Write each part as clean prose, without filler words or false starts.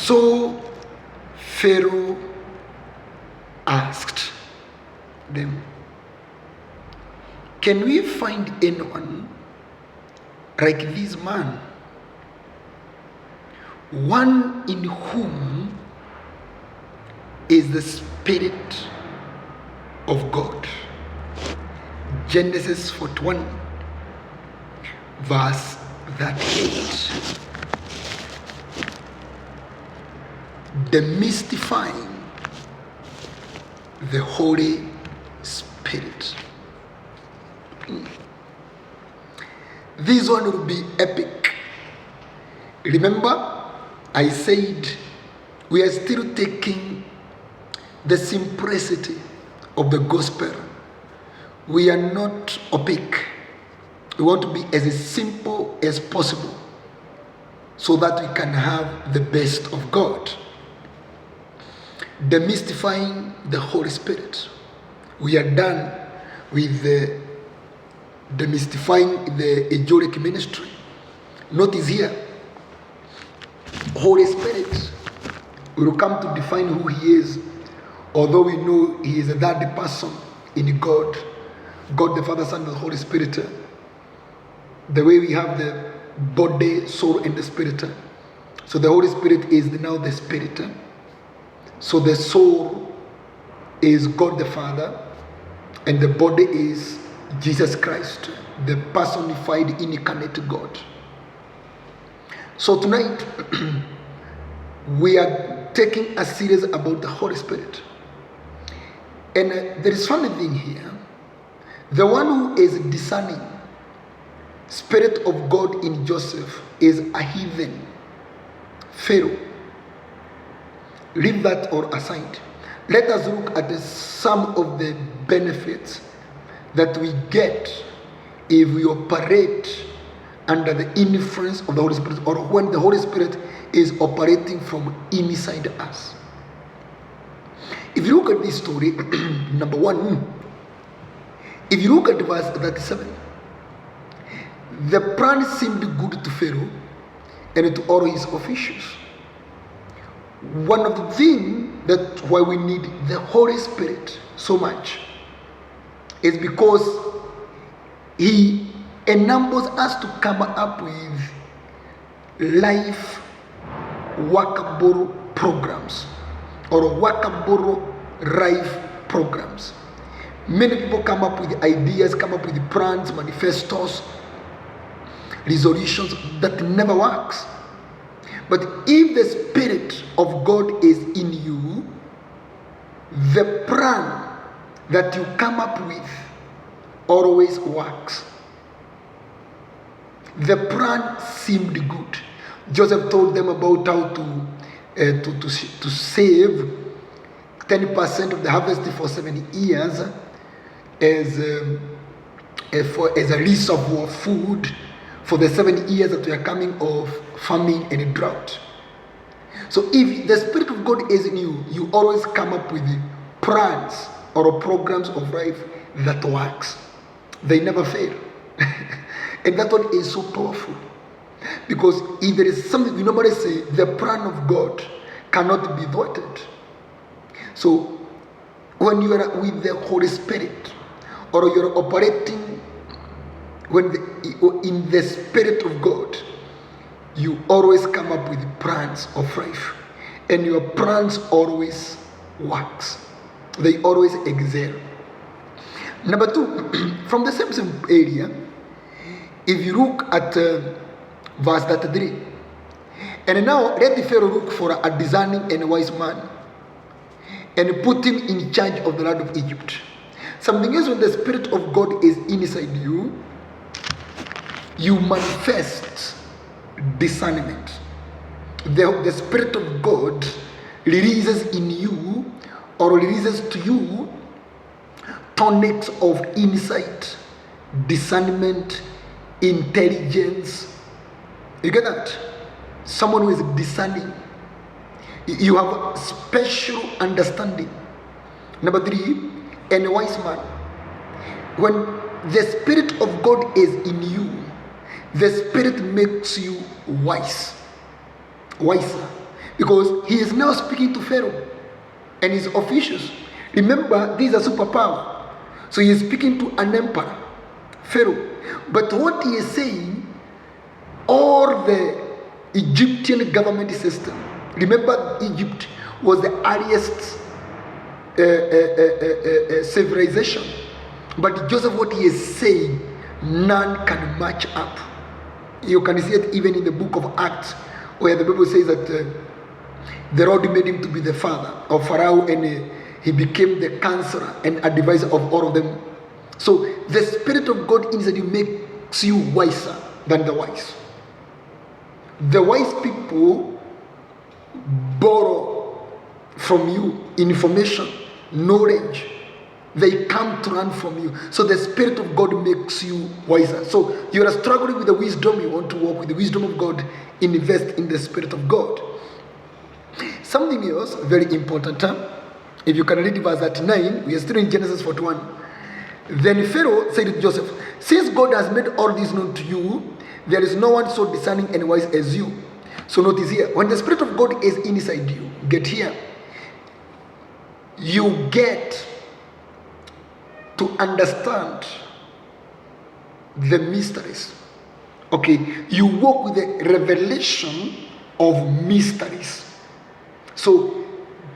So Pharaoh asked them, "Can we find anyone like this man, one in whom is the Spirit of God?" Genesis 41, verse 38. Demystifying the Holy Spirit. This one will be epic. Remember, I said we are still taking the simplicity of the gospel. We are not opaque. We want to be as simple as possible so that we can have the best of God. Demystifying the Holy Spirit. We are done with the demystifying the angelic ministry. Notice here, Holy Spirit will come to define who he is, although we know he is a third person in God. God the Father, Son, and the Holy Spirit. The way we have the body, soul, and the spirit. So the Holy Spirit is now the Spirit. So the soul is God the Father, and the body is Jesus Christ, the personified incarnate God. So tonight, we are taking a series about the Holy Spirit. And there is funny thing here. The one who is discerning Spirit of God in Joseph is a heathen, Pharaoh. Leave that all aside. Let us look at some of the benefits that we get if we operate under the influence of the Holy Spirit, or when the Holy Spirit is operating from inside us. If you look at this story, number one, if you look at verse 37, the plan seemed good to Pharaoh and to all his officials. One of the things that why we need the Holy Spirit so much is because he enables us to come up with life workable programs or workable life programs. Many people come up with ideas, come up with plans, manifestos, resolutions that never works. But if the Spirit of God is in you, the plan that you come up with always works. The plan seemed good. Joseph told them about how to save 10% of the harvest for 7 years as a reservoir of food for the 7 years that we are coming of famine and drought. So if the Spirit of God is in you, you always come up with plans or programs of life that works. They never fail. And that one is so powerful. Because if there is something, we normally say, the plan of God cannot be thwarted. So when you are with the Holy Spirit, or you're operating in the Spirit of God, you always come up with plans of life, and your plans always works. They always excel. Number two, from the same area, if you look at verse 33, and now let the Pharaoh look for a discerning and wise man, and put him in charge of the land of Egypt. Something else, when the Spirit of God is inside you, you manifest discernment. The Spirit of God releases in you, or releases to you, tonics of insight, discernment, intelligence. You get that? Someone who is discerning. You have special understanding. Number three, and a wise man. When the Spirit of God is in you, the Spirit makes you wise, wiser. because he is now speaking to Pharaoh and his officials. Remember, these are superpower. So he is speaking to an emperor, Pharaoh. But what he is saying, all the Egyptian government system, remember Egypt was the earliest civilization. But Joseph, what he is saying, none can match up. You can see it even in the book of Acts, where the Bible says that the Lord made him to be the father of Pharaoh, and he became the counselor and advisor of all of them. So the Spirit of God inside you makes you wiser than the wise. The wise people borrow from you information, knowledge. They come to learn from you. So the Spirit of God makes you wiser. So you are struggling with the wisdom, you want to walk with the wisdom of God, invest in the Spirit of God. Something else, very important. If you can read verse 39, we are still in Genesis 41. Then Pharaoh said to Joseph, since God has made all this known to you, there is no one so discerning and wise as you. So notice here, when the Spirit of God is inside you, get here, you get to understand the mysteries. Okay, you walk with the revelation of mysteries. So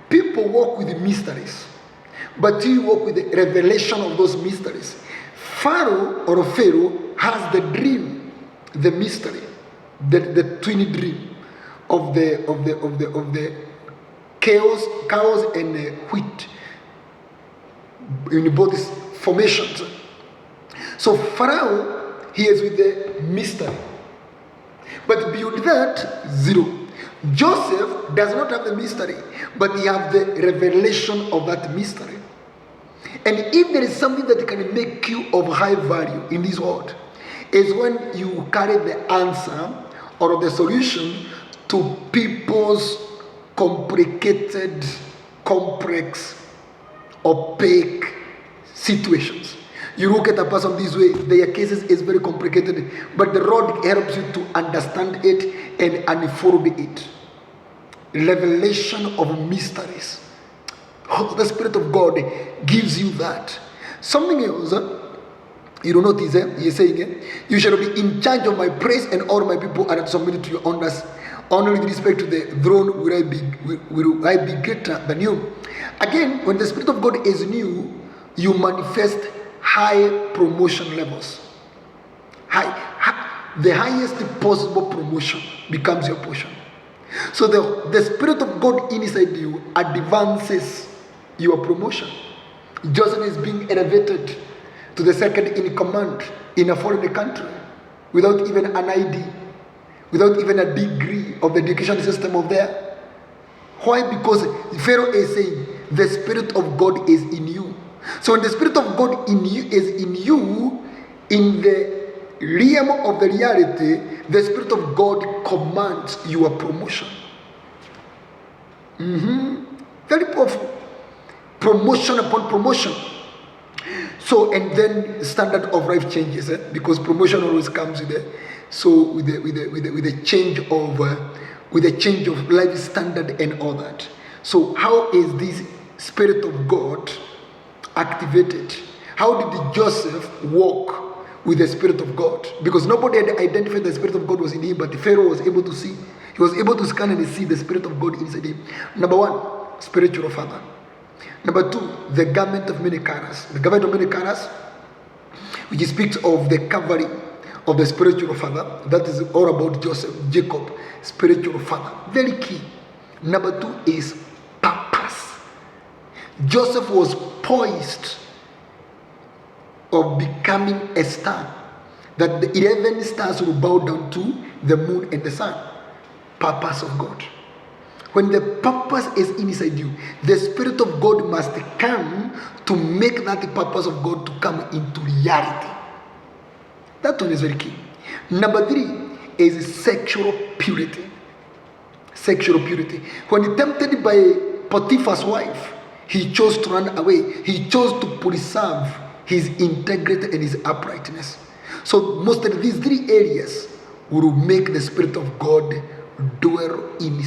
people walk with the mysteries, but you walk with the revelation of those mysteries. Pharaoh has the dream, the mystery, the twin dream of the cows and the wheat in both these formations. So Pharaoh, he is with the mystery, but beyond that, zero. Joseph does not have the mystery, but he has the revelation of that mystery. And if there is something that can make you of high value in this world, is when you carry the answer or the solution to people's complicated, complex, opaque situations. You look at a person this way, their cases is very complicated, but the Lord helps you to understand it and unfold it. Revelation of mysteries. The Spirit of God gives you that. Something else, you don't notice, he's saying, you shall be in charge of my praise, and all my people are submitted to your honors. Only with respect to the throne will I be greater than you. Again, when the Spirit of God is in you, you manifest high promotion levels. The highest possible promotion becomes your portion. So the Spirit of God inside you advances your promotion. Joseph is being elevated to the second in command in a foreign country without even an ID, without even a degree of the education system of there. Why? Because Pharaoh is saying the Spirit of God is in you. So when the Spirit of God is in you, in the realm of the reality, the Spirit of God commands your promotion. Very powerful. Promotion upon promotion. So, and then standard of life changes, because promotion always comes with it. So with a change of life standard and all that. So how is this Spirit of God activated? How did Joseph walk with the Spirit of God? Because nobody had identified the Spirit of God was in him, but Pharaoh was able to see. He was able to scan and see the Spirit of God inside him. Number one, spiritual father. Number two, the garment of many colors. The garment of many colors, which speaks of the covering of the spiritual father. That is all about Joseph, Jacob, spiritual father. Very key. Number two is purpose. Joseph was poised of becoming a star, that the 11 stars will bow down to the moon and the sun. Purpose of God. When the purpose is inside you, the Spirit of God must come to make that purpose of God to come into reality. That one is very key. Number three is sexual purity. Sexual purity. When tempted by Potiphar's wife, he chose to run away. He chose to preserve his integrity and his uprightness. So most of these three areas will make the Spirit of God dwell in